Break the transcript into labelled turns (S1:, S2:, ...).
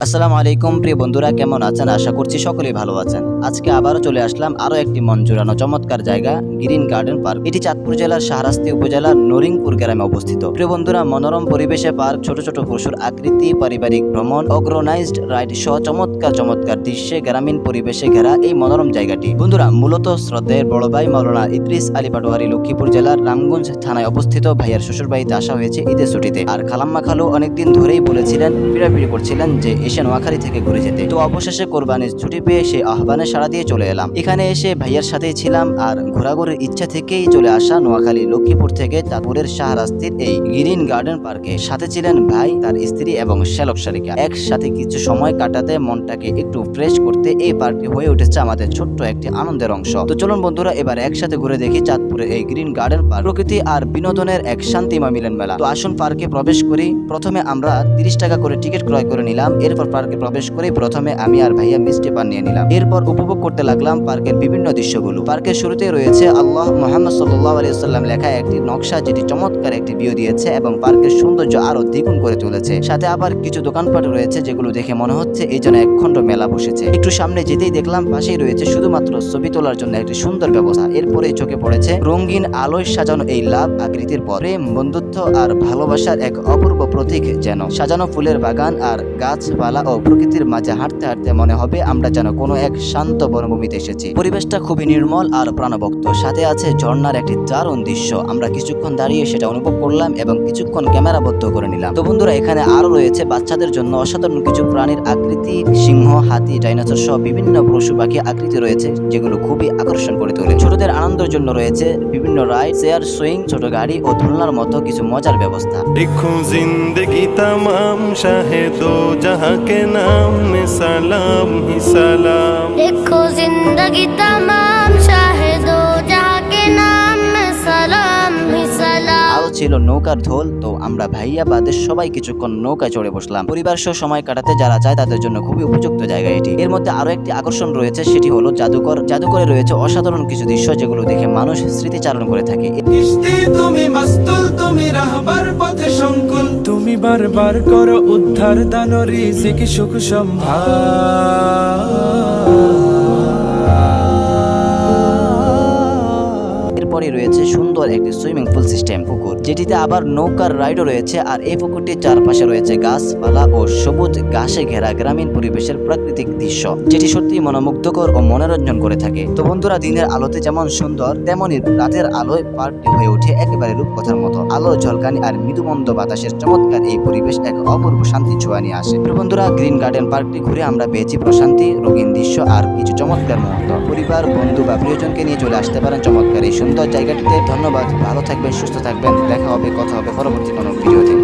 S1: আসসালামু আলাইকুম প্রিয় বন্ধুরা, কেমন আছেন? আশা করছি সকলেই ভালো আছেন। আজকে আবারও চলে আসলাম আরো একটি মন জুড়ানো চমৎকার জায়গা, গ্রিন গার্ডেন পার্ক। এটি চাঁদপুর জেলার শাহরাস্তি উপজেলার নরিংপুর গ্রামে অবস্থিত। প্রিয় বন্ধুরা, মনোরম পরিবেশে পার্ক, ছোট ছোট পশুর আকৃতি, পারিবারিক ভ্রমণ, অর্গানাইজড রাইড সহ চমৎকার চমৎকার দৃশ্যে গ্রামীণ পরিবেশে ঘেরা এই মনোরম জায়গাটি বন্ধুরা মূলত শ্রদ্ধের বড় ভাই মাওলানা ইদ্রিস আলী পাটোয়ারি লক্ষ্মীপুর জেলার রামগঞ্জ থানায় অবস্থিত ভাইয়ার শ্বশুর বাড়িতে আসা হয়েছে ঈদের ছুটিতে। আর খালাম্মা খালু অনেকদিন ধরেই বলেছিলেন, পিড়াপিড়ি করছিলেন যে এসে নোয়াখালী থেকে ঘুরে যেতে। তো অবশেষে কোরবানির ছুটি পেয়ে সেই আহ্বানে সাড়া দিয়ে চলে এলাম। এখানে এসে ভাইয়ার সাথেই ছিলাম আর ঘোরাঘুরির ইচ্ছা থেকেই চলে আসা নোয়াখালী লক্ষ্মীপুর থেকে চাঁদপুরের শাহরাস্তির এই গ্রিন গার্ডেন পার্কে। সাথে ছিলেন ভাই, তার স্ত্রী এবং শ্যালক শালিকা। একসাথে কিছু সময় কাটাতে, মনটাকে একটু ফ্রেশ করতে এই পার্কটি হয়ে উঠেছে আমাদের ছোট্ট একটি আনন্দের অংশ। তো চলুন বন্ধুরা, এবার একসাথে ঘুরে দেখি চাঁদপুরের এই গ্রিন গার্ডেন পার্ক। প্রকৃতি আর বিনোদনের এক শান্তিময় মিলন মেলা। তো আসুন পার্কে প্রবেশ করি। প্রথমে আমরা 30 টাকা করে টিকিট ক্রয় করে নিলাম। এরপর পার্কে প্রবেশ করে প্রথমে আমি আর ভাইয়া মিষ্টি পান নিয়ে নিলাম। এরপর উপভোগ করতে লাগলাম পার্কের বিভিন্ন দৃশ্যগুলো। পার্কের শুরুতে রয়েছে আল্লাহ মুহাম্মদ সাল্লাল্লাহু আলাইহি ওয়াসাল্লাম লেখা একটি নকশা, যেটি চমৎকার একটি ভিউ দিয়েছে এবং পার্কের সৌন্দর্য আরো দ্বিগুণ করে তুলেছে। সাথে আবার কিছু দোকানপাট রয়েছে যেগুলো দেখে মনে হচ্ছে এই জন্য একখণ্ড মেলা বসেছে। একটু সামনে যেতেই দেখলাম পাশেই রয়েছে শুধুমাত্র ছবি তোলার জন্য একটি সুন্দর ব্যবস্থা। এরপরেই চোখে পড়েছে রঙিন আলোয় সাজানো এই লাভ আকৃতির পর। প্রেম, বন্ধুত্ব আর ভালোবাসার এক অপূর্ব প্রতীক যেন। সাজানো ফুলের বাগান আর গাছপালা ও প্রকৃতির মাঝে হাঁটতে হাঁটতে মনে হবে আমরা যেন কোনো এক শান্ত বনভূমিতে এসেছি। পরিবেশটা খুবই নির্মল আর প্রাণবন্ত। সাথে আছে ঝর্ণার একটি দারুণ দৃশ্য। আমরা কিছুক্ষণ দাঁড়িয়ে সেটা অনুভব করলাম এবং কিছুক্ষণ ক্যামেরাবদ্ধ করে নিলাম। তো বন্ধুরা, এখানে আরো রয়েছে বাচ্চাদের জন্য অসাধারণ কিছু প্রাণীর আকৃতি, সিংহ, হাতি, ডাইনোসর সহ বিভিন্ন পশু পাখি আকৃতি রয়েছে যেগুলো খুবই আকর্ষণ করে তোলে। ছোটদের আনন্দের জন্য রয়েছে বিভিন্ন রাইড, চেয়ার, সুইং, ছোট গাড়ি ও দোলনার মতো কিছু মজার ব্যবস্থা।
S2: लिखूं जिंदगी तमाम शाहिदो जहां के नाम में सलाम ही सलाम।
S3: लिखो जिंदगी तमाम शाहिदो जहाँ के नाम में सलाम ही सलाम।
S1: আরো ছিল নৌকার ঢোল। তো আমরা ভাইয়া বাদে সবাই কিছুক্ষণ নৌকায় চড়ে বসলাম। পরিবার সহ সময় কাটাতে যারা চায় তাদের জন্য খুবই উপযুক্ত জায়গা এটি। এর মধ্যে আরো একটি আকর্ষণ রয়েছে, সেটি হলো জাদুঘর। জাদুঘরে রয়েছে অসাধারণ কিছু দৃশ্য যেগুলো দেখে মানুষ স্মৃতিচারণ করে থাকে।
S4: কিস্তি তুমি মাস্তুল, তুমি রাহবার পথে সংকুল,
S5: তুমি বারবার করো উদ্ধার দান রিজিক সুখ সম্ভার।
S1: এরপরে রয়েছে সুন্দর একটি সুইমিং পুল সিস্টেম পুকুর, যেটিতে আবার নৌকার রাইডও রয়েছে। আর এই পুকুরটির চারপাশে রয়েছে গাছপালা ও সবুজ ঘাসে ঘেরা গ্রামীণ পরিবেশের প্রাকৃতিক দৃশ্য, যেটি সত্যি মনোমুগ্ধকর ও মনোরঞ্জন করে থাকে। তো বন্ধুরা, দিনের আলোতে যেমন সুন্দর, তেমনি রাতের আলোয় পার্কটি হয়ে ওঠে একেবারে রূপকথার মতো। আলো ঝলকানি আর মৃদুমন্দ বাতাসের চমৎকার এই পরিবেশ এক অপূর্ব শান্তি ছোঁয়া নিয়ে আসে। তো বন্ধুরা, গ্রিন গার্ডেন পার্কটি ঘুরে আমরা পেয়েছি প্রশান্তি, রঙিন দৃশ্য আর কিছু চমৎকার মুহূর্ত। পরিবার, বন্ধু বা প্রিয়জনকে নিয়ে চলে আসতে পারেন চমৎকার এই সুন্দর জায়গাটিতে। ধন্যবাদ, ভালো থাকবেন, সুস্থ থাকবেন। দেখা হবে, কথা হবে পরবর্তী কোনো ভিডিওতে।